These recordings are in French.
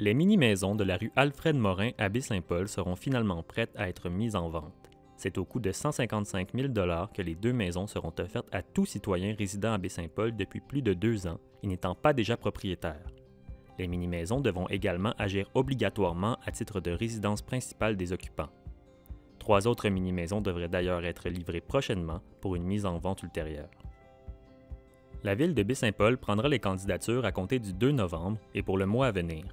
Les mini-maisons de la rue Alfred-Morin à Baie-Saint-Paul seront finalement prêtes à être mises en vente. C'est au coût de 155 000 $ que les deux maisons seront offertes à tout citoyen résidant à Baie-Saint-Paul depuis plus de 2 ans et n'étant pas déjà propriétaire. Les mini-maisons devront également agir obligatoirement à titre de résidence principale des occupants. 3 autres mini-maisons devraient d'ailleurs être livrées prochainement pour une mise en vente ultérieure. La ville de Baie-Saint-Paul prendra les candidatures à compter du 2 novembre et pour le mois à venir.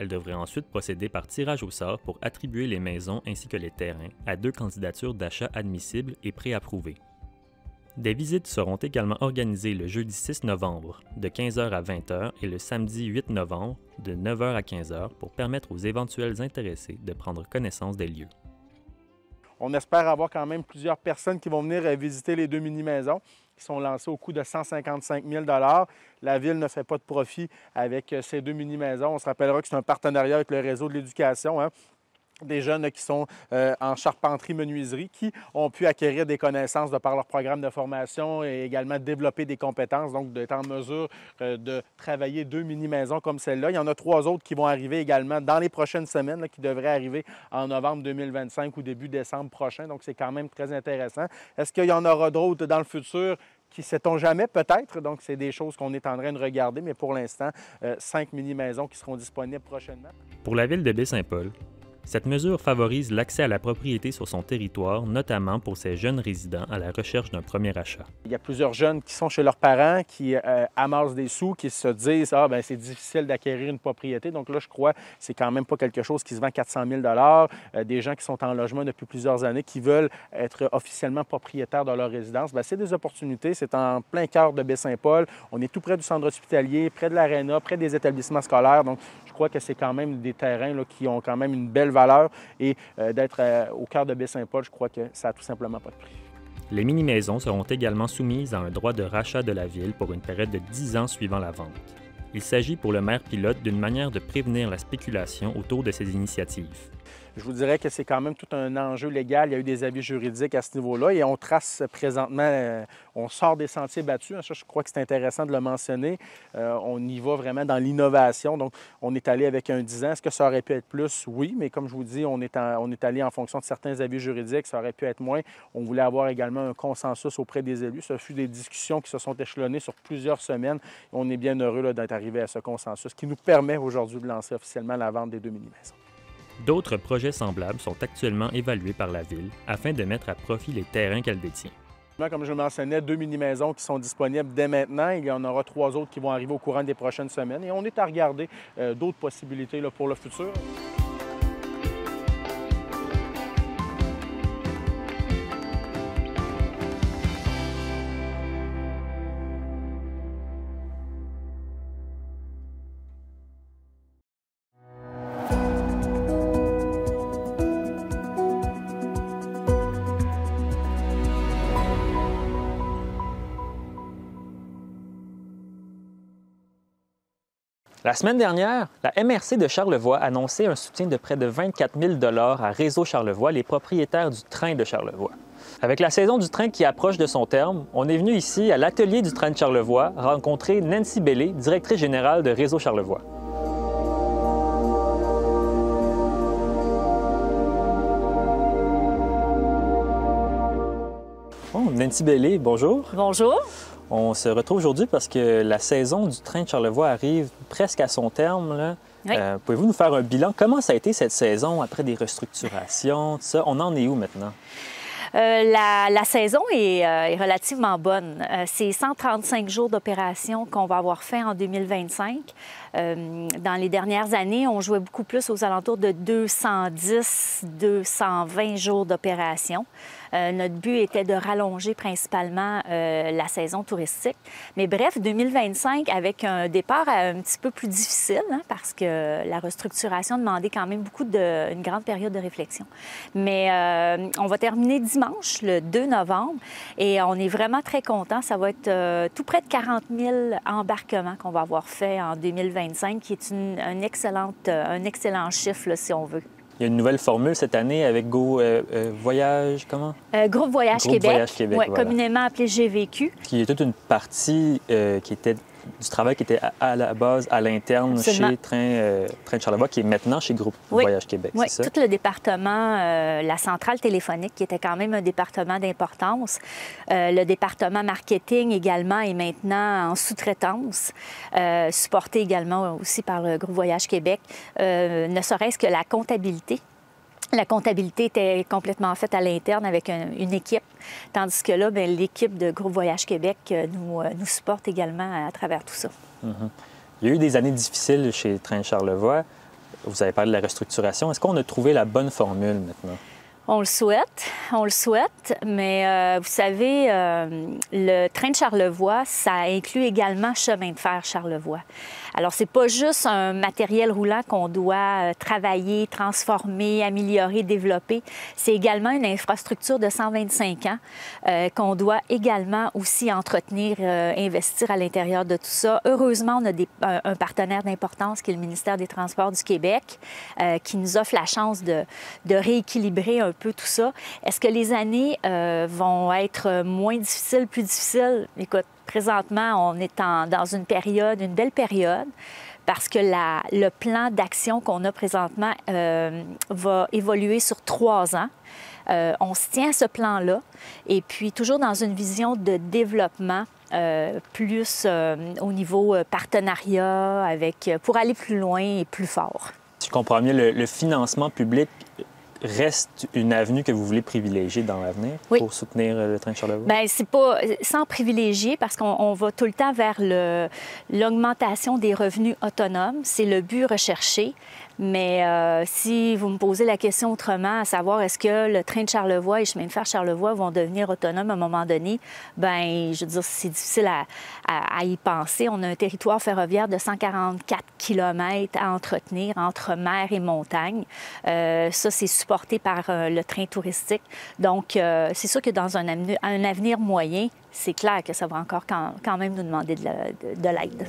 Elle devrait ensuite procéder par tirage au sort pour attribuer les maisons ainsi que les terrains à 2 candidatures d'achat admissibles et préapprouvées. Des visites seront également organisées le jeudi 6 novembre de 15h à 20h et le samedi 8 novembre de 9h à 15h pour permettre aux éventuels intéressés de prendre connaissance des lieux. On espère avoir quand même plusieurs personnes qui vont venir visiter les 2 mini-maisons qui sont lancées au coût de 155 000 $. La Ville ne fait pas de profit avec ces 2 mini-maisons. On se rappellera que c'est un partenariat avec le réseau de l'éducation. Des jeunes qui sont en charpenterie-menuiserie, qui ont pu acquérir des connaissances de par leur programme de formation et également développer des compétences, donc d'être en mesure de travailler 2 mini-maisons comme celle-là. Il y en a 3 autres qui vont arriver également dans les prochaines semaines, qui devraient arriver en novembre 2025 ou début décembre prochain. Donc, c'est quand même très intéressant. Est-ce qu'il y en aura d'autres dans le futur? Qui sait-on jamais, peut-être. Donc, c'est des choses qu'on est en train de regarder, mais pour l'instant, 5 mini-maisons qui seront disponibles prochainement. Pour la ville de Baie-Saint-Paul, cette mesure favorise l'accès à la propriété sur son territoire, notamment pour ces jeunes résidents à la recherche d'un premier achat. Il y a plusieurs jeunes qui sont chez leurs parents, qui amassent des sous, qui se disent « Ah, bien, c'est difficile d'acquérir une propriété. » Donc là, je crois que c'est quand même pas quelque chose qui se vend 400 000 $. Des gens qui sont en logement depuis plusieurs années, qui veulent être officiellement propriétaires de leur résidence. Bien, c'est des opportunités. C'est en plein cœur de Baie-Saint-Paul. On est tout près du centre hospitalier, près de l'aréna, près des établissements scolaires. Donc, je crois que c'est quand même des terrains là, qui ont quand même une belle valeur. Et d'être au cœur de Baie-Saint-Paul, je crois que ça n'a tout simplement pas de prix. Les mini-maisons seront également soumises à un droit de rachat de la ville pour une période de 10 ans suivant la vente. Il s'agit pour le maire pilote d'une manière de prévenir la spéculation autour de ces initiatives. Je vous dirais que c'est quand même tout un enjeu légal. Il y a eu des avis juridiques à ce niveau-là et on trace présentement, on sort des sentiers battus. Ça, je crois que c'est intéressant de le mentionner. On y va vraiment dans l'innovation. Donc, on est allé avec un 10 ans. Est-ce que ça aurait pu être plus? Oui, mais comme je vous dis, on est allé en fonction de certains avis juridiques. Ça aurait pu être moins. On voulait avoir également un consensus auprès des élus. Ça fut des discussions qui se sont échelonnées sur plusieurs semaines. On est bien heureux là, d'être arrivé à ce consensus qui nous permet aujourd'hui de lancer officiellement la vente des 2 mini-maisons. D'autres projets semblables sont actuellement évalués par la Ville afin de mettre à profit les terrains qu'elle détient. Comme je le mentionnais, 2 mini-maisons qui sont disponibles dès maintenant. Il y en aura 3 autres qui vont arriver au courant des prochaines semaines. Et on est à regarder d'autres possibilités là, pour le futur. La semaine dernière, la MRC de Charlevoix annonçait un soutien de près de 24 000 $ à Réseau Charlevoix, les propriétaires du train de Charlevoix. Avec la saison du train qui approche de son terme, on est venu ici à l'atelier du train de Charlevoix rencontrer Nancy Bellé, directrice générale de Réseau Charlevoix. Oh, Nancy Bellé, bonjour. Bonjour. On se retrouve aujourd'hui parce que la saison du train de Charlevoix arrive presque à son terme. Là. Oui. Pouvez-vous nous faire un bilan? Comment ça a été cette saison après des restructurations, tout ça? On en est où maintenant? La saison est relativement bonne. C'est 135 jours d'opération qu'on va avoir fait en 2025. Dans les dernières années, on jouait beaucoup plus aux alentours de 210, 220 jours d'opération. Notre but était de rallonger principalement la saison touristique. Mais bref, 2025, avec un départ un petit peu plus difficile, parce que la restructuration demandait quand même une grande période de réflexion. Mais on va terminer dimanche, le 2 novembre, et on est vraiment très contents. Ça va être tout près de 40 000 embarquements qu'on va avoir fait en 2025, qui est un excellent chiffre, là, si on veut. Il y a une nouvelle formule cette année avec Go Voyage, comment? Groupe Voyage Québec, Voyage Québec, ouais, voilà. Communément appelé GVQ. Il y a toute une partie qui était du travail qui était à la base, à l'interne, Absolument. chez Train de Charlevoix, qui est maintenant chez Groupe Oui. Voyage Québec, Oui, c'est ça? tout le département, la centrale téléphonique, qui était quand même un département d'importance. Le département marketing également est maintenant en sous-traitance, supporté également aussi par le Groupe Voyage Québec, ne serait-ce que la comptabilité. La comptabilité était complètement faite à l'interne avec une équipe, tandis que là, l'équipe de Groupe Voyage Québec nous supporte également à travers tout ça. Il y a eu des années difficiles chez Train de Charlevoix. Vous avez parlé de la restructuration. Est-ce qu'on a trouvé la bonne formule maintenant? On le souhaite, mais vous savez, le train de Charlevoix, ça inclut également chemin de fer Charlevoix. Alors, c'est pas juste un matériel roulant qu'on doit travailler, transformer, améliorer, développer. C'est également une infrastructure de 125 ans qu'on doit également aussi entretenir, investir à l'intérieur de tout ça. Heureusement, on a un partenaire d'importance qui est le ministère des Transports du Québec qui nous offre la chance de rééquilibrer un peu tout ça. Est-ce que les années vont être moins difficiles, plus difficiles? Écoute, présentement, on est dans une belle période, parce que le plan d'action qu'on a présentement va évoluer sur 3 ans. On se tient à ce plan-là, et puis toujours dans une vision de développement plus au niveau partenariat, pour aller plus loin et plus fort. Si je comprends bien, le financement public reste une avenue que vous voulez privilégier dans l'avenir pour soutenir le Train de Charlevoix? Bien, c'est pas sans privilégier, parce qu'on va tout le temps vers l'augmentation des revenus autonomes. C'est le but recherché. Mais si vous me posez la question autrement, à savoir est-ce que le train de Charlevoix et chemin de fer Charlevoix vont devenir autonomes à un moment donné, bien, je veux dire, c'est difficile à y penser. On a un territoire ferroviaire de 144 km à entretenir entre mer et montagne. Ça, c'est supporté par le train touristique. Donc, c'est sûr que dans un avenir moyen, c'est clair que ça va encore quand même nous demander de l'aide.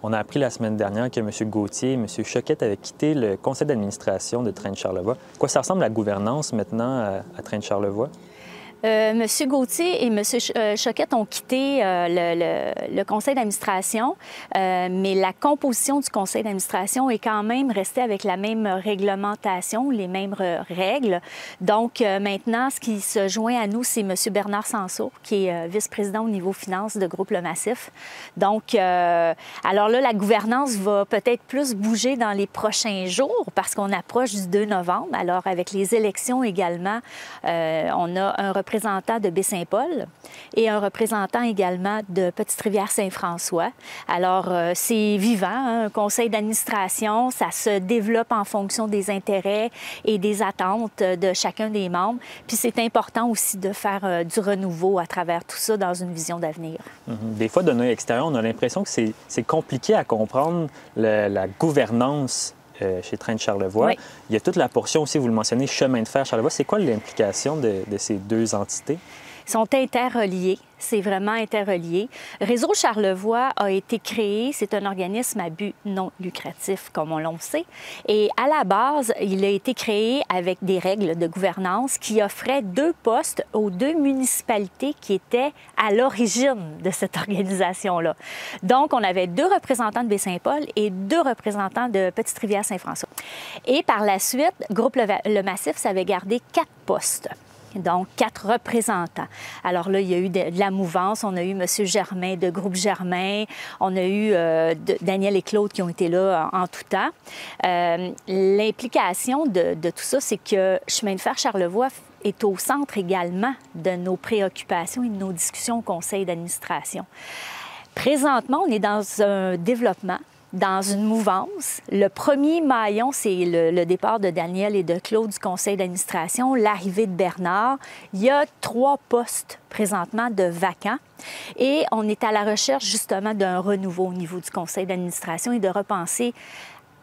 On a appris la semaine dernière que M. Gauthier et M. Choquette avaient quitté le conseil d'administration de Train de Charlevoix. À quoi ça ressemble la gouvernance maintenant à Train de Charlevoix? M. Gauthier et M. Choquette ont quitté le conseil d'administration, mais la composition du conseil d'administration est quand même restée avec la même réglementation, les mêmes règles. Donc, maintenant, ce qui se joint à nous, c'est M. Bernard Sanso, qui est vice-président au niveau finances de Groupe Le Massif. Donc, alors là, la gouvernance va peut-être plus bouger dans les prochains jours parce qu'on approche du 2 novembre. Alors, avec les élections également, on a un représentant de Baie-Saint-Paul et un représentant également de Petite-Rivière-Saint-François. Alors, c'est vivant, hein, un conseil d'administration, ça se développe en fonction des intérêts et des attentes de chacun des membres. Puis c'est important aussi de faire du renouveau à travers tout ça dans une vision d'avenir. Des fois, d'un œil extérieur, on a l'impression que c'est compliqué à comprendre la gouvernance chez Train de Charlevoix. Oui. Il y a toute la portion aussi, vous le mentionnez, chemin de fer Charlevoix. C'est quoi l'implication de ces deux entités? Ils sont interreliés. C'est vraiment interrelié. Réseau Charlevoix a été créé, c'est un organisme à but non lucratif, comme on le sait. Et à la base, il a été créé avec des règles de gouvernance qui offraient 2 postes aux 2 municipalités qui étaient à l'origine de cette organisation-là. Donc, on avait 2 représentants de Baie-Saint-Paul et 2 représentants de Petite-Rivière-Saint-François. Et par la suite, Groupe Le Massif, ça avait gardé 4 postes. Donc, 4 représentants. Alors là, il y a eu de la mouvance. On a eu M. Germain de Groupe Germain. On a eu Daniel et Claude qui ont été là en tout temps. L'implication de tout ça, c'est que Chemin de fer Charlevoix est au centre également de nos préoccupations et de nos discussions au conseil d'administration. Présentement, on est dans un développement, dans une mouvance. Le premier maillon, c'est le départ de Daniel et de Claude du conseil d'administration, l'arrivée de Bernard. Il y a 3 postes présentement de vacants et on est à la recherche justement d'un renouveau au niveau du conseil d'administration et de repenser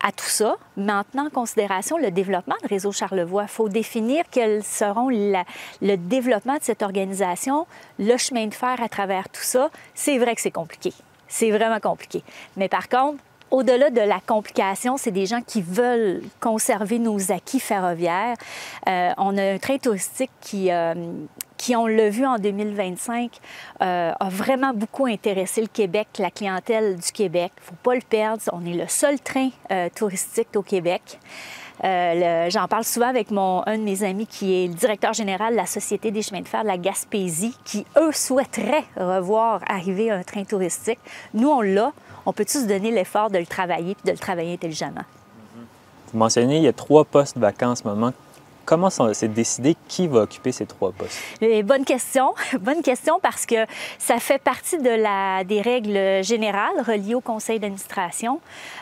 à tout ça. Maintenant, en considération le développement de Réseau Charlevoix, il faut définir quels seront le développement de cette organisation, le chemin de fer à travers tout ça. C'est vrai que c'est compliqué. C'est vraiment compliqué. Mais par contre, au-delà de la complication, c'est des gens qui veulent conserver nos acquis ferroviaires. On a un train touristique qui, on l'a vu en 2025, a vraiment beaucoup intéressé le Québec, la clientèle du Québec. Il ne faut pas le perdre. On est le seul train touristique au Québec. J'en parle souvent avec un de mes amis qui est le directeur général de la Société des chemins de fer de la Gaspésie, qui, eux, souhaiteraient revoir arriver un train touristique. Nous, on l'a. On peut tous se donner l'effort de le travailler et de le travailler intelligemment. Vous mentionnez, il y a 3 postes vacants en ce moment. Comment c'est décidé qui va occuper ces 3 postes? Bonne question. Bonne question parce que ça fait partie des règles générales reliées au conseil d'administration.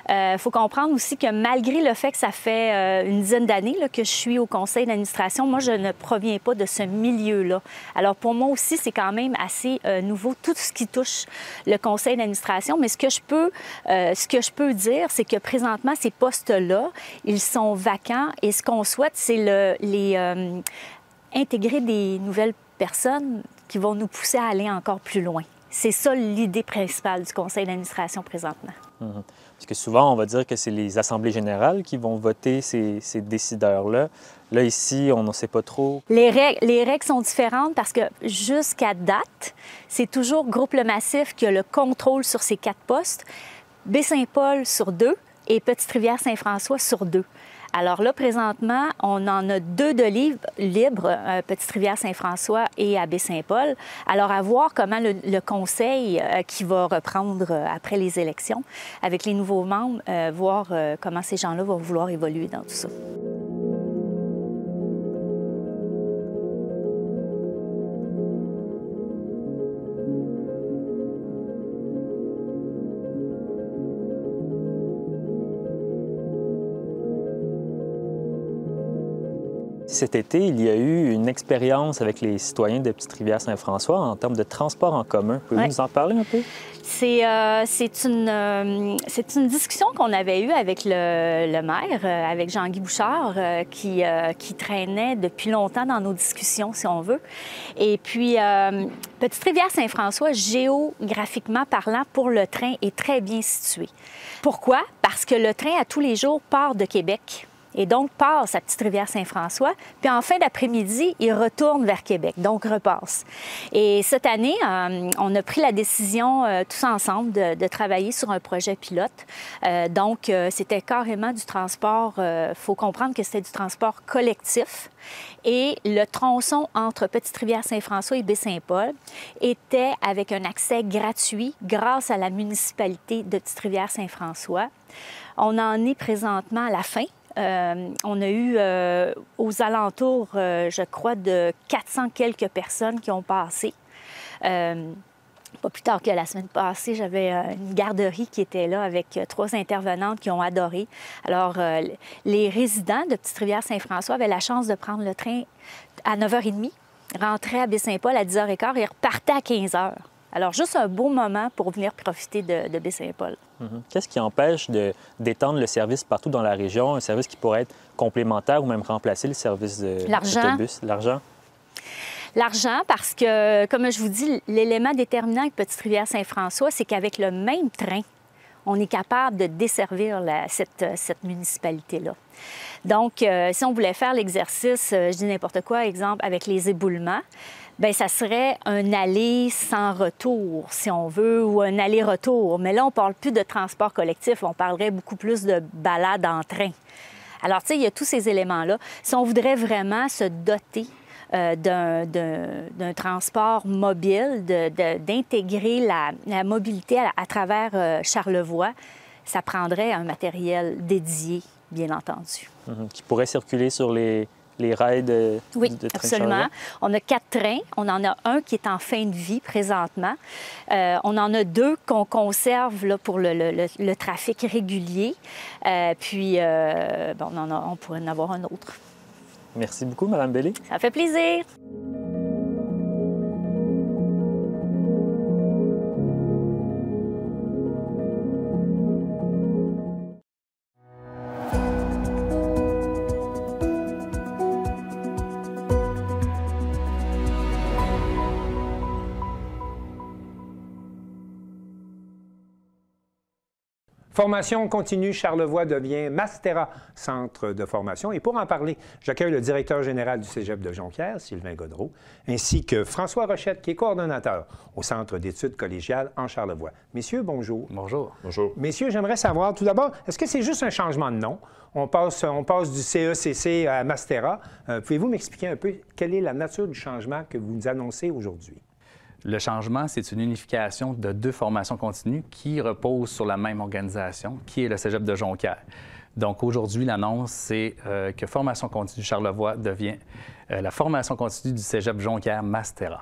Il faut comprendre aussi que malgré le fait que ça fait une dizaine d'années que je suis au conseil d'administration, moi, je ne proviens pas de ce milieu-là. Alors, pour moi aussi, c'est quand même assez nouveau, tout ce qui touche le conseil d'administration. Mais ce que je peux dire, c'est que présentement, ces postes-là, ils sont vacants et ce qu'on souhaite, c'est intégrer des nouvelles personnes qui vont nous pousser à aller encore plus loin. C'est ça l'idée principale du conseil d'administration présentement. Parce que souvent, on va dire que c'est les assemblées générales qui vont voter ces décideurs-là. Là, ici, on ne sait pas trop. Les règles sont différentes parce que jusqu'à date, c'est toujours Groupe Le Massif qui a le contrôle sur ces 4 postes, Baie-Saint-Paul sur 2 et Petite-Rivière-Saint-François sur 2. Alors là, présentement, on en a 2 de libres, Petite-Rivière-Saint-François et à Baie-Saint-Paul. Alors, à voir comment le conseil qui va reprendre après les élections, avec les nouveaux membres, voir comment ces gens-là vont vouloir évoluer dans tout ça. Cet été, il y a eu une expérience avec les citoyens de Petite-Rivière-Saint-François en termes de transport en commun. Pouvez-vous nous en parler un peu? C'est une discussion qu'on avait eue avec le maire, avec Jean-Guy Bouchard, qui traînait depuis longtemps dans nos discussions, si on veut. Et puis, Petite-Rivière-Saint-François, géographiquement parlant, pour le train, est très bien situé. Pourquoi? Parce que le train, à tous les jours, part de Québec. Et donc passe à Petite-Rivière-Saint-François, puis en fin d'après-midi, il retourne vers Québec, donc repasse. Et cette année, on a pris la décision tous ensemble de travailler sur un projet pilote. Donc, c'était carrément du transport, faut comprendre que c'était du transport collectif. Et le tronçon entre Petite-Rivière-Saint-François et Baie-Saint-Paul était avec un accès gratuit grâce à la municipalité de Petite-Rivière-Saint-François. On en est présentement à la fin. On a eu aux alentours, je crois, de 400 quelques personnes qui ont passé. Pas plus tard que la semaine passée, j'avais une garderie qui était là avec 3 intervenantes qui ont adoré. Alors, les résidents de Petite-Rivière-Saint-François avaient la chance de prendre le train à 9h30, rentraient à Baie-Saint-Paul à 10h15 et repartaient à 15h. Alors, juste un beau moment pour venir profiter de Baie-Saint-Paul. Qu'est-ce qui empêche d'étendre le service partout dans la région, un service qui pourrait être complémentaire ou même remplacer le service d'autobus? L'argent? L'argent, parce que, comme je vous dis, l'élément déterminant avec Petite-Rivière-Saint-François, c'est qu'avec le même train, on est capable de desservir cette municipalité-là. Donc, si on voulait faire l'exercice, je dis n'importe quoi, exemple, avec les éboulements, bien, ça serait un aller sans retour, si on veut, ou un aller-retour. Mais là, on ne parle plus de transport collectif, on parlerait beaucoup plus de balade en train. Alors, tu sais, il y a tous ces éléments-là. Si on voudrait vraiment se doter d'un transport mobile, d'intégrer la mobilité à travers Charlevoix, ça prendrait un matériel dédié, bien entendu. Qui pourrait circuler sur les rails de Oui, de train absolument. Charlevoix? On a 4 trains. On en a un qui est en fin de vie présentement. On en a 2 qu'on conserve là, pour le trafic régulier. Puis, on pourrait en avoir un autre. Merci beaucoup, Mme Bellé. Ça fait plaisir. Formation continue, Charlevoix devient Mastera, centre de formation. Et pour en parler, j'accueille le directeur général du Cégep de Jonquière, Sylvain Gaudreault, ainsi que François Rochette, qui est coordonnateur au Centre d'études collégiales en Charlevoix. Messieurs, bonjour. Bonjour. Bonjour. Messieurs, j'aimerais savoir, tout d'abord, est-ce que c'est juste un changement de nom? On passe du CECC à Mastera. Pouvez-vous m'expliquer un peu quelle est la nature du changement que vous nous annoncez aujourd'hui? Le changement, c'est une unification de 2 formations continues qui reposent sur la même organisation, qui est le Cégep de Jonquière. Donc aujourd'hui, l'annonce, c'est que Formation continue Charlevoix devient la Formation continue du Cégep Jonquière Mastera.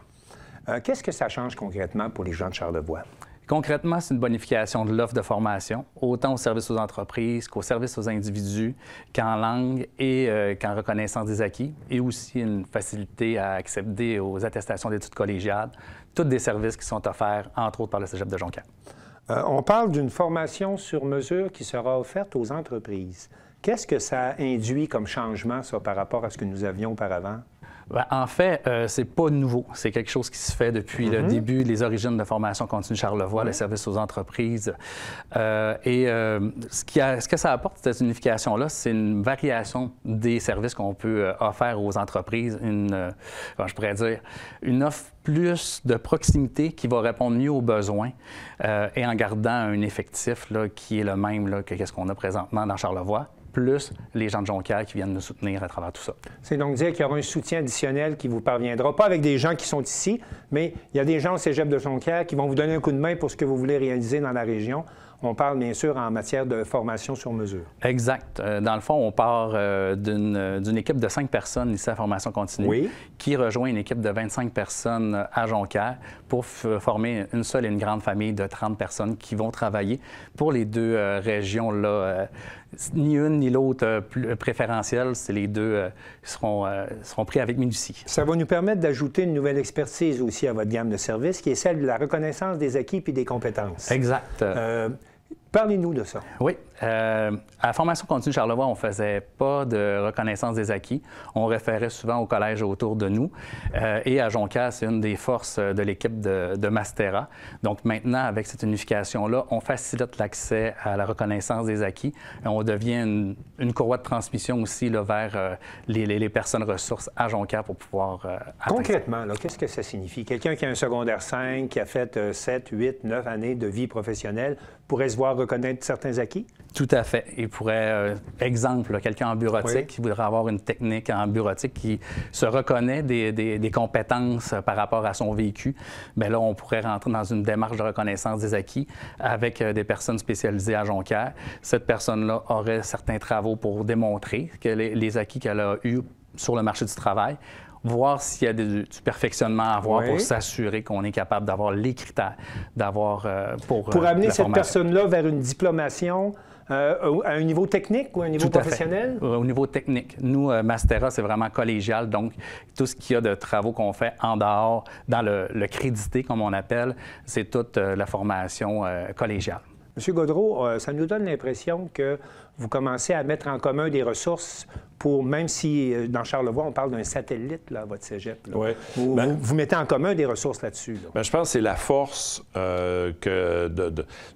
Qu'est-ce que ça change concrètement pour les gens de Charlevoix? Concrètement, c'est une bonification de l'offre de formation, autant au service aux entreprises qu'au service aux individus, qu'en langue et qu'en reconnaissance des acquis, et aussi une facilité à accéder aux attestations d'études collégiales, tous des services qui sont offerts, entre autres, par le Cégep de Jonquière. On parle d'une formation sur mesure qui sera offerte aux entreprises. Qu'est-ce que ça induit comme changement, ça, par rapport à ce que nous avions auparavant? Bien, en fait, c'est pas nouveau. C'est quelque chose qui se fait depuis le début, les origines de Formation continue Charlevoix, le service aux entreprises. Ce que ça apporte, cette unification-là, c'est une variation des services qu'on peut offrir aux entreprises, je pourrais dire, une offre plus de proximité qui va répondre mieux aux besoins et en gardant un effectif là, qui est le même là, que ce qu'on a présentement dans Charlevoix, plus les gens de Jonquière qui viennent nous soutenir à travers tout ça. C'est donc dire qu'il y aura un soutien additionnel qui vous parviendra, pas avec des gens qui sont ici, mais il y a des gens au Cégep de Jonquière qui vont vous donner un coup de main pour ce que vous voulez réaliser dans la région. On parle bien sûr en matière de formation sur mesure. Exact. Dans le fond, on part d'une équipe de 5 personnes ici à Formation continue qui rejoint une équipe de 25 personnes à Jonquière pour former une seule et une grande famille de 30 personnes qui vont travailler pour les 2 régions-là. Ni une ni l'autre préférentielle, c'est les 2 seront pris avec minutie. Ça va nous permettre d'ajouter une nouvelle expertise aussi à votre gamme de services, qui est celle de la reconnaissance des acquis et des compétences. Exact. Parlez-nous de ça. Oui. À Formation continue Charlevoix, on ne faisait pas de reconnaissance des acquis. On référait souvent au collège autour de nous. Et à Jonquière, c'est une des forces de l'équipe de Mastera. Donc maintenant, avec cette unification-là, on facilite l'accès à la reconnaissance des acquis. On devient une courroie de transmission aussi là, vers les personnes ressources à Jonquière pour pouvoir... Concrètement, qu'est-ce que ça signifie? Quelqu'un qui a un secondaire 5, qui a fait 7, 8, 9 années de vie professionnelle, pourrait se voir reconnaître certains acquis? Tout à fait. Il pourrait, exemple, quelqu'un en bureautique qui voudrait avoir une technique en bureautique qui se reconnaît des compétences par rapport à son vécu. Bien là, on pourrait rentrer dans une démarche de reconnaissance des acquis avec des personnes spécialisées à Jonquière. Cette personne-là aurait certains travaux pour démontrer que les acquis qu'elle a eus sur le marché du travail, voir s'il y a du perfectionnement à avoir pour s'assurer qu'on est capable d'avoir les critères, d'avoir pour amener cette personne-là vers une diplomation à un niveau technique ou à un niveau professionnel? Au niveau technique. Nous, Mastera, c'est vraiment collégial. Donc, tout ce qu'il y a de travaux qu'on fait en dehors, dans le crédité, comme on appelle, c'est toute la formation collégiale. M. Gaudreault, ça nous donne l'impression que vous commencez à mettre en commun des ressources pour, même si dans Charlevoix, on parle d'un satellite, là, votre cégep. Là. Ouais. Vous mettez en commun des ressources là-dessus. Là. Bien, je pense que c'est la force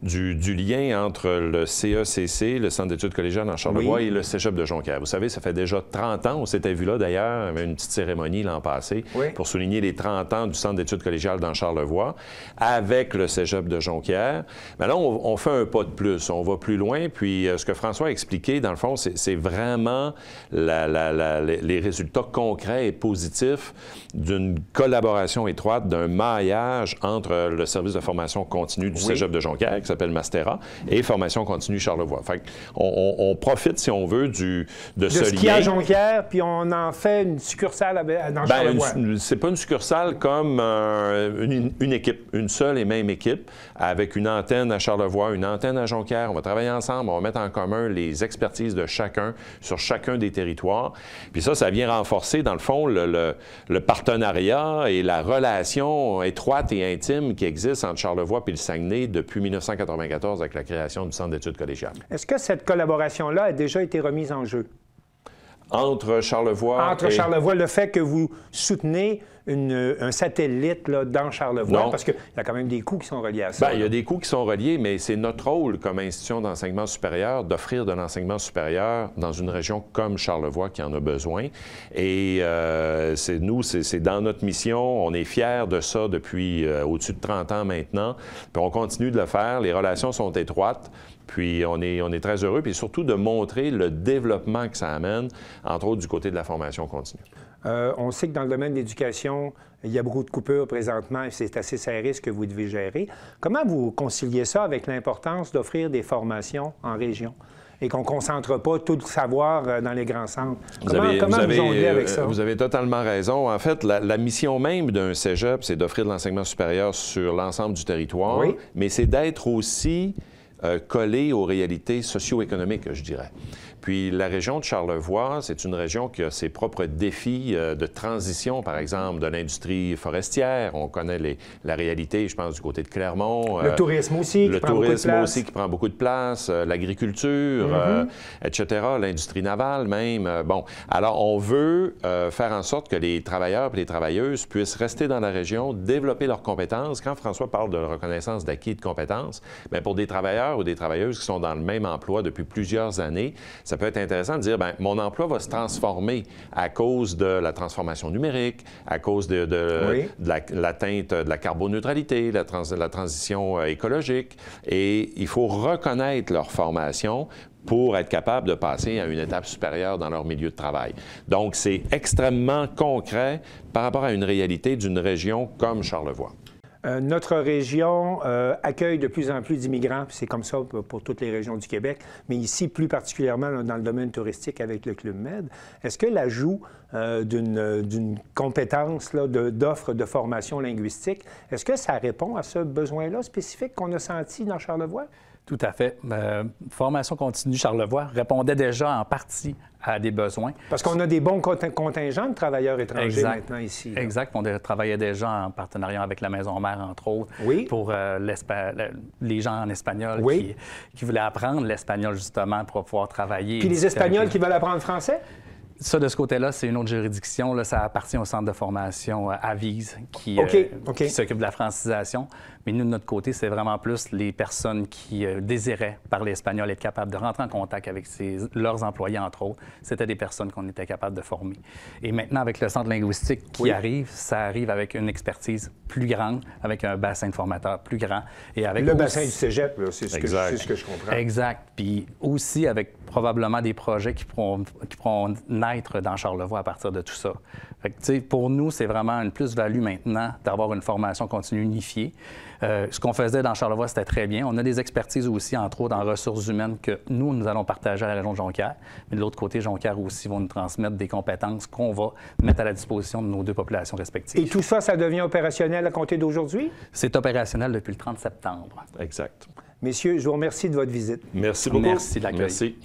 du lien entre le CECC, le Centre d'études collégiales en Charlevoix, et le Cégep de Jonquière. Vous savez, ça fait déjà 30 ans, on s'était vu là d'ailleurs, il y avait une petite cérémonie l'an passé pour souligner les 30 ans du Centre d'études collégiales dans Charlevoix avec le Cégep de Jonquière. Mais là, on fait un pas de plus, on va plus loin, puis ce que François a expliqué, dans le fond, c'est vraiment les résultats concrets et positifs d'une collaboration étroite, d'un maillage entre le service de formation continue du Cégep de Jonquière, qui s'appelle Mastera, et Formation continue Charlevoix. Fait on profite, si on veut, de ce lien. De ce qu'il y a à Jonquière, puis on en fait une succursale dans Charlevoix. C'est pas une succursale comme une équipe, une seule et même équipe, avec une antenne à Charlevoix, une antenne à Jonquière. On va travailler ensemble, on va mettre en commun les expertises de chacun sur chacun des territoires. Puis ça vient renforcer, dans le fond, le partenariat et la relation étroite et intime qui existe entre Charlevoix et le Saguenay depuis 1994 avec la création du Centre d'études collégiales. Est-ce que cette collaboration-là a déjà été remise en jeu? Entre Charlevoix Charlevoix, le fait que vous soutenez un satellite là, dans Charlevoix? Non. Parce qu'il y a quand même des coûts qui sont reliés à ça. Bien, il y a des coûts qui sont reliés, mais c'est notre rôle comme institution d'enseignement supérieur d'offrir de l'enseignement supérieur dans une région comme Charlevoix qui en a besoin. Et c'est dans notre mission. On est fiers de ça depuis au-dessus de 30 ans maintenant. Puis on continue de le faire. Les relations sont étroites. Puis on est très heureux, puis surtout de montrer le développement que ça amène, entre autres du côté de la formation continue. On sait que dans le domaine de l'éducation, il y a beaucoup de coupures présentement et c'est assez serré ce que vous devez gérer. Comment vous conciliez ça avec l'importance d'offrir des formations en région et qu'on ne concentre pas tout le savoir dans les grands centres? Comment vous jonglez avec ça? Vous avez totalement raison. En fait, la mission même d'un cégep, c'est d'offrir de l'enseignement supérieur sur l'ensemble du territoire, oui, mais c'est d'être aussi collé aux réalités socio-économiques, je dirais. Puis la région de Charlevoix, c'est une région qui a ses propres défis de transition, par exemple, de l'industrie forestière. On connaît la réalité, je pense, du côté de Clermont. Le tourisme aussi, qui prend beaucoup de place. Le tourisme aussi, qui prend beaucoup de place. L'agriculture, etc. L'industrie navale même. Bon, alors on veut faire en sorte que les travailleurs et les travailleuses puissent rester dans la région, développer leurs compétences. Quand François parle de reconnaissance d'acquis et de compétences, bien, pour des travailleurs ou des travailleuses qui sont dans le même emploi depuis plusieurs années, ça peut être intéressant de dire, bien, mon emploi va se transformer à cause de la transformation numérique, à cause de l'atteinte de la carboneutralité, la transition écologique. Et il faut reconnaître leur formation pour être capable de passer à une étape supérieure dans leur milieu de travail. Donc, c'est extrêmement concret par rapport à une réalité d'une région comme Charlevoix. Notre région accueille de plus en plus d'immigrants, c'est comme ça pour toutes les régions du Québec, mais ici, plus particulièrement là, dans le domaine touristique avec le Club Med. Est-ce que l'ajout d'une compétence d'offre de formation linguistique, est-ce que ça répond à ce besoin-là spécifique qu'on a senti dans Charlevoix? Tout à fait. Formation continue Charlevoix répondait déjà en partie à des besoins. Parce qu'on a des bons contingents de travailleurs étrangers maintenant ici. Là. Exact. On travaillait déjà en partenariat avec la Maison Mère, entre autres, pour les gens en espagnol qui voulaient apprendre l'espagnol, justement, pour pouvoir travailler. Puis les Espagnols qui veulent apprendre français? Ça, de ce côté-là, c'est une autre juridiction. Là, ça appartient au centre de formation Avise qui s'occupe de la francisation. Mais nous, de notre côté, c'est vraiment plus les personnes qui désiraient parler espagnol, être capables de rentrer en contact avec leurs employés, entre autres. C'était des personnes qu'on était capable de former. Et maintenant, avec le centre linguistique qui arrive, ça arrive avec une expertise plus grande, avec un bassin de formateurs plus grand. Et avec bassin du cégep, c'est ce que je comprends. Exact. Puis aussi avec probablement des projets qui pourront naître dans Charlevoix à partir de tout ça. Fait que, pour nous, c'est vraiment une plus-value maintenant d'avoir une formation continue unifiée. Ce qu'on faisait dans Charlevoix, c'était très bien. On a des expertises aussi, entre autres, en ressources humaines que nous allons partager à la région de Jonquière. Mais de l'autre côté, Jonquière aussi vont nous transmettre des compétences qu'on va mettre à la disposition de nos deux populations respectives. Et tout ça, ça devient opérationnel à compter d'aujourd'hui? C'est opérationnel depuis le 30 septembre. Exact. Messieurs, je vous remercie de votre visite. Merci beaucoup. Merci de l'accueil. Merci.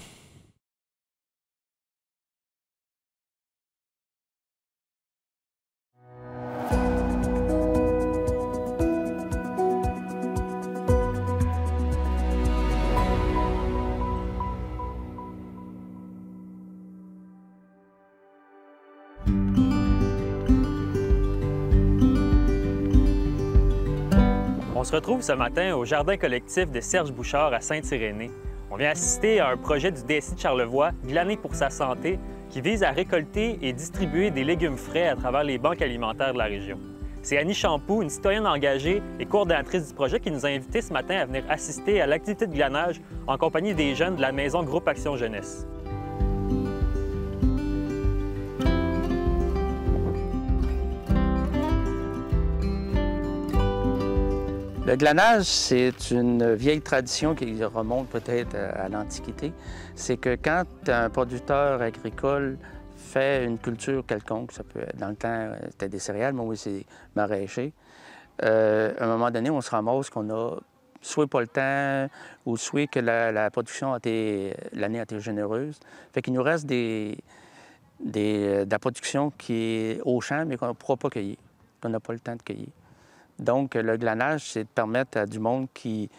On se retrouve ce matin au jardin collectif de Serge Bouchard à Sainte-Irénée. On vient assister à un projet du DSI de Charlevoix, Glaner pour sa santé, qui vise à récolter et distribuer des légumes frais à travers les banques alimentaires de la région. C'est Annie Champoux, une citoyenne engagée et coordonnatrice du projet, qui nous a invités ce matin à venir assister à l'activité de glanage en compagnie des jeunes de la Maison Groupe Action Jeunesse. Le glanage, c'est une vieille tradition qui remonte peut-être à l'Antiquité. C'est que quand un producteur agricole fait une culture quelconque, ça peut être, dans le temps, c'était des céréales, mais oui, c'est maraîcher, à un moment donné, on se ramasse qu'on a soit pas le temps, ou soit que la production l'année a été généreuse. Fait qu'il nous reste de la production qui est au champ, mais qu'on ne pourra pas cueillir, qu'on n'a pas le temps de cueillir. Donc, le glanage, c'est de permettre à du monde qui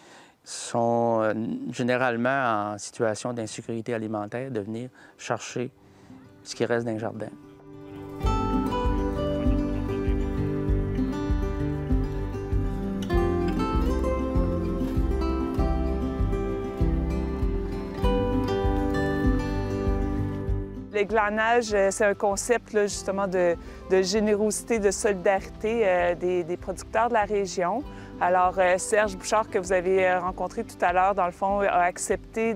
sont généralement en situation d'insécurité alimentaire de venir chercher ce qui reste dans le jardin. le glanage, c'est un concept là, justement de générosité, de solidarité des producteurs de la région. Alors, Serge Bouchard, que vous avez rencontré tout à l'heure, dans le fond, a accepté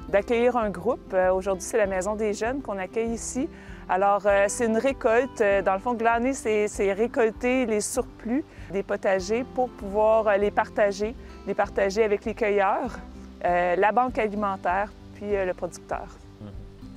d'accueillir un groupe. Aujourd'hui, c'est la Maison des Jeunes qu'on accueille ici. Alors, c'est une récolte. Dans le fond, glaner, c'est récolter les surplus des potagers pour pouvoir les partager avec les cueilleurs, la banque alimentaire, puis le producteur.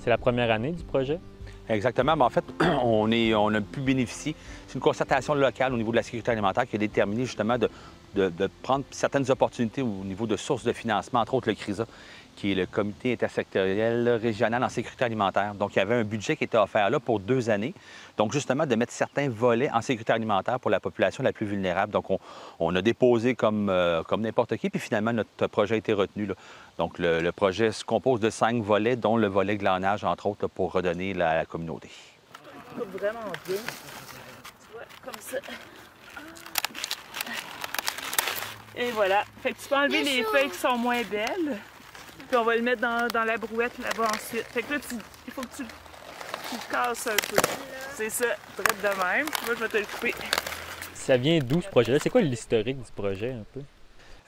C'est la première année du projet? Exactement. Mais en fait, on a pu bénéficier. C'est une concertation locale au niveau de la sécurité alimentaire qui a déterminé justement de prendre certaines opportunités au niveau de sources de financement, entre autres le CRISA, qui est le Comité intersectoriel régional en sécurité alimentaire. Donc, il y avait un budget qui était offert là pour 2 années. Donc, justement, de mettre certains volets en sécurité alimentaire pour la population la plus vulnérable. Donc, on a déposé comme n'importe qui, puis finalement, notre projet a été retenu, là. Donc, le projet se compose de 5 volets, dont le volet glanage, entre autres, là, pour redonner à la communauté. Ça coupe vraiment bien. Tu vois, comme ça. Et voilà. Fait que tu peux enlever les feuilles qui sont moins belles. Puis on va le mettre dans la brouette là-bas ensuite. Fait que là, il faut que tu le casses un peu. C'est ça, direct de même. Moi, je vais te le couper. Ça vient d'où ce projet-là? C'est quoi l'historique du projet un peu?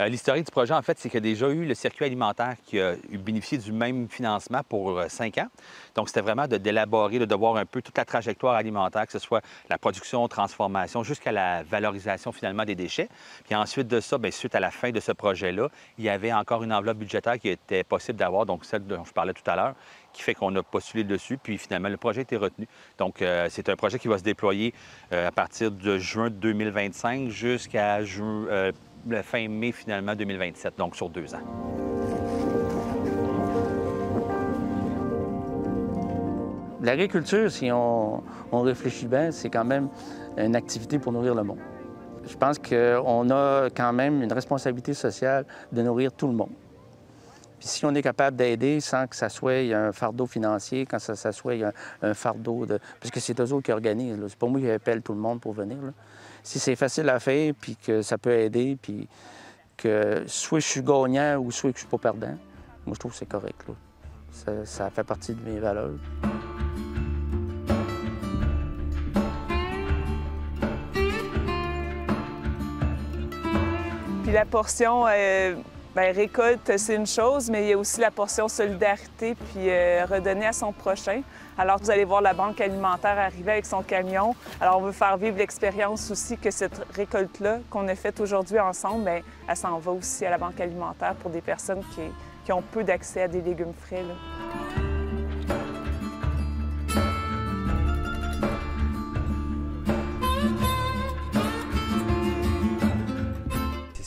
L'historique du projet, en fait, c'est qu'il y a déjà eu le circuit alimentaire qui a bénéficié du même financement pour 5 ans. Donc, c'était vraiment d'élaborer, de voir un peu toute la trajectoire alimentaire, que ce soit la production, transformation, jusqu'à la valorisation finalement des déchets. Puis ensuite de ça, bien, suite à la fin de ce projet-là, il y avait encore une enveloppe budgétaire qui était possible d'avoir, donc celle dont je parlais tout à l'heure, qui fait qu'on a postulé dessus, puis finalement, le projet a été retenu. Donc, c'est un projet qui va se déployer à partir de juin 2025 jusqu'à la fin mai, finalement, 2027, donc sur 2 ans. L'agriculture, si on réfléchit bien, c'est quand même une activité pour nourrir le monde. Je pense qu'on a quand même une responsabilité sociale de nourrir tout le monde. Puis si on est capable d'aider sans que ça soit un fardeau financier, quand ça soit un fardeau de... Parce que c'est eux autres qui organisent, là. C'est pas moi qui appelle tout le monde pour venir, là. Si c'est facile à faire, puis que ça peut aider, puis que soit je suis gagnant ou soit que je suis pas perdant, moi, je trouve que c'est correct, là. Ça fait partie de mes valeurs. Puis la portion récolte, c'est une chose, mais il y a aussi la portion solidarité puis redonner à son prochain. Alors, vous allez voir la banque alimentaire arriver avec son camion. Alors, on veut faire vivre l'expérience aussi que cette récolte-là qu'on a faite aujourd'hui ensemble, bien, elle s'en va aussi à la banque alimentaire pour des personnes qui ont peu d'accès à des légumes frais, là.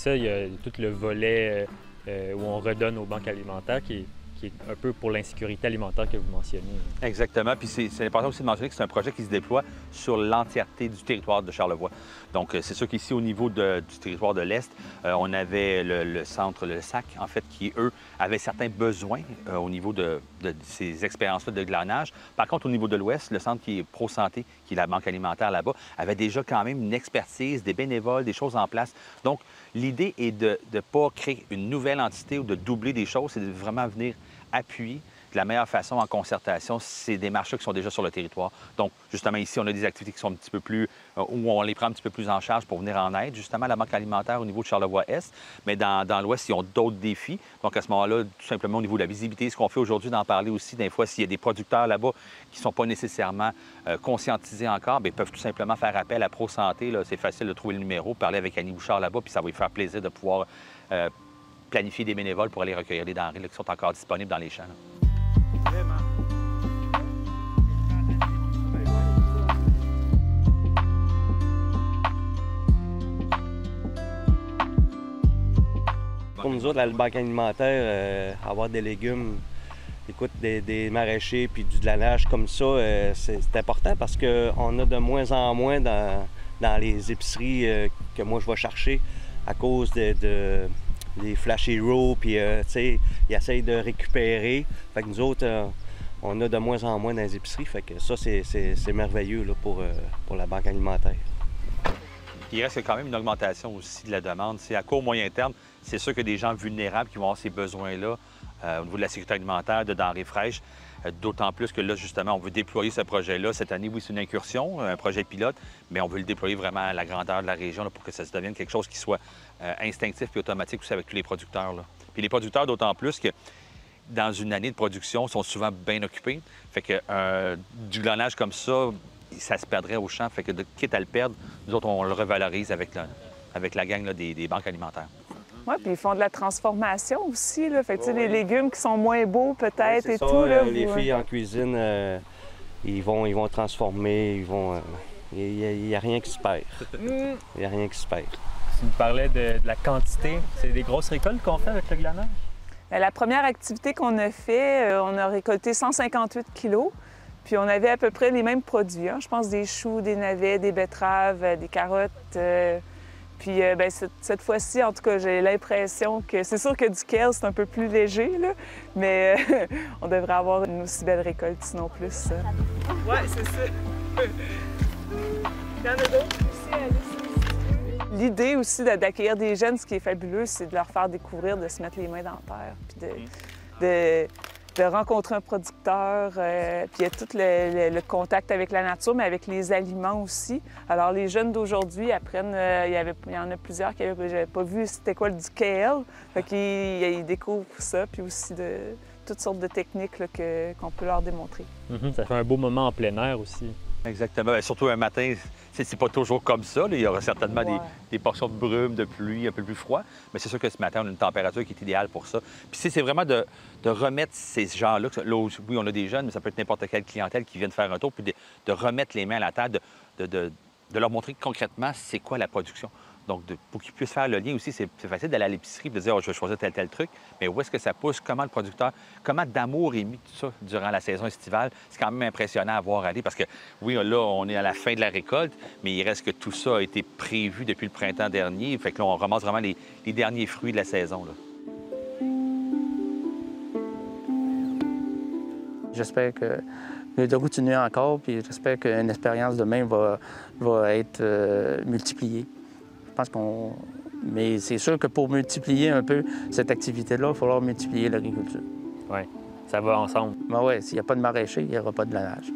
Il y a tout le volet où on redonne aux banques alimentaires qui est un peu pour l'insécurité alimentaire que vous mentionnez. Exactement. Puis c'est important aussi de mentionner que c'est un projet qui se déploie sur l'entièreté du territoire de Charlevoix. Donc, c'est sûr qu'ici, au niveau du territoire de l'Est, on avait le centre, le SAC, en fait, qui, eux, avaient certains besoins au niveau de ces expériences-là de glanage. Par contre, au niveau de l'Ouest, le centre qui est Pro-Santé, qui est la banque alimentaire là-bas, avait déjà quand même une expertise, des bénévoles, des choses en place. Donc, l'idée est de ne pas créer une nouvelle entité ou de doubler des choses, c'est de vraiment venir appuyer de la meilleure façon en concertation ces démarches-là qui sont déjà sur le territoire. Donc, justement, ici, on a des activités qui sont un petit peu plus... où on les prend un petit peu plus en charge pour venir en aide, justement, à la banque alimentaire au niveau de Charlevoix-Est. Mais dans l'Ouest, ils ont d'autres défis. Donc, à ce moment-là, tout simplement, au niveau de la visibilité, ce qu'on fait aujourd'hui, d'en parler aussi, des fois, s'il y a des producteurs là-bas qui ne sont pas nécessairement conscientisés encore, bien, ils peuvent tout simplement faire appel à Pro-Santé. C'est facile de trouver le numéro, parler avec Annie Bouchard là-bas, puis ça va lui faire plaisir de pouvoir planifier des bénévoles pour aller recueillir les denrées là, qui sont encore disponibles dans les champs, là. Pour nous autres, la banque alimentaire, avoir des légumes, écoute, des maraîchers puis du glanage comme ça, c'est important parce qu'on a de moins en moins dans les épiceries que moi je vais chercher à cause des Flash Heroes, puis tu sais, ils essayent de récupérer. Fait que nous autres, on a de moins en moins dans les épiceries, fait que ça, c'est merveilleux là, pour la banque alimentaire. Il reste quand même une augmentation aussi de la demande. C'est à court, moyen terme, c'est sûr que des gens vulnérables qui vont avoir ces besoins-là au niveau de la sécurité alimentaire, de denrées fraîches. D'autant plus que là, justement, on veut déployer ce projet-là. Cette année, oui, c'est une incursion, un projet pilote, mais on veut le déployer vraiment à la grandeur de la région là, pour que ça se devienne quelque chose qui soit instinctif et automatique aussi avec tous les producteurs. Là. Puis les producteurs, d'autant plus que dans une année de production, sont souvent bien occupés. Fait que du glanage comme ça se perdrait au champ. Fait que quitte à le perdre, nous autres, on le revalorise avec la gang là, des banques alimentaires. Oui, puis ils font de la transformation aussi. Là. Fait que, les légumes qui sont moins beaux peut-être et ça, tout. Là, les filles en cuisine, ils vont transformer, il n'y a rien qui se perd. Il n'y a rien qui se perd. Tu me parlais de la quantité. C'est des grosses récoltes qu'on fait avec le glanage? Bien, la première activité qu'on a fait, on a récolté 158 kilos. Puis on avait à peu près les mêmes produits. Hein. Je pense des choux, des navets, des betteraves, des carottes. Puis bien, cette fois-ci, en tout cas, j'ai l'impression que... C'est sûr que du kale, c'est un peu plus léger, là, mais on devrait avoir une aussi belle récolte, sinon plus. Oui, c'est ça. Il y en a d'autres aussi, L'idée aussi d'accueillir des jeunes, ce qui est fabuleux, c'est de leur faire découvrir, de se mettre les mains dans la terre, puis de rencontrer un producteur, puis il y a tout le contact avec la nature, mais avec les aliments aussi. Alors, les jeunes d'aujourd'hui apprennent, il y en a plusieurs qui n'avaient pas vu c'était quoi du kale, fait qu'ils découvrent ça, puis aussi de toutes sortes de techniques là, qu'on peut leur démontrer. Ça fait un beau moment en plein air aussi. Exactement. Bien, surtout un matin, c'est pas toujours comme ça. Là. Il y aura certainement des portions de brume, de pluie, un peu plus froid. Mais c'est sûr que ce matin, on a une température qui est idéale pour ça. Puis c'est vraiment de remettre ces gens-là, oui, on a des jeunes, mais ça peut être n'importe quelle clientèle qui viennent faire un tour, puis de remettre les mains à la table, de leur montrer concrètement c'est quoi la production. Donc, pour qu'ils puissent faire le lien aussi, c'est facile d'aller à l'épicerie et de dire je vais choisir tel truc, mais où est-ce que ça pousse, comment le producteur, comment d'amour est mis tout ça durant la saison estivale, c'est quand même impressionnant à voir aller parce que, oui, là, on est à la fin de la récolte, mais il reste que tout ça a été prévu depuis le printemps dernier. Fait que là, on ramasse vraiment les derniers fruits de la saison. Là. J'espère de continuer encore, puis j'espère qu'une expérience demain va être multipliée. Je pense Mais c'est sûr que pour multiplier un peu cette activité-là, il va falloir multiplier l'agriculture. Oui, ça va ensemble. Ben oui, s'il n'y a pas de maraîcher, il n'y aura pas de glanage.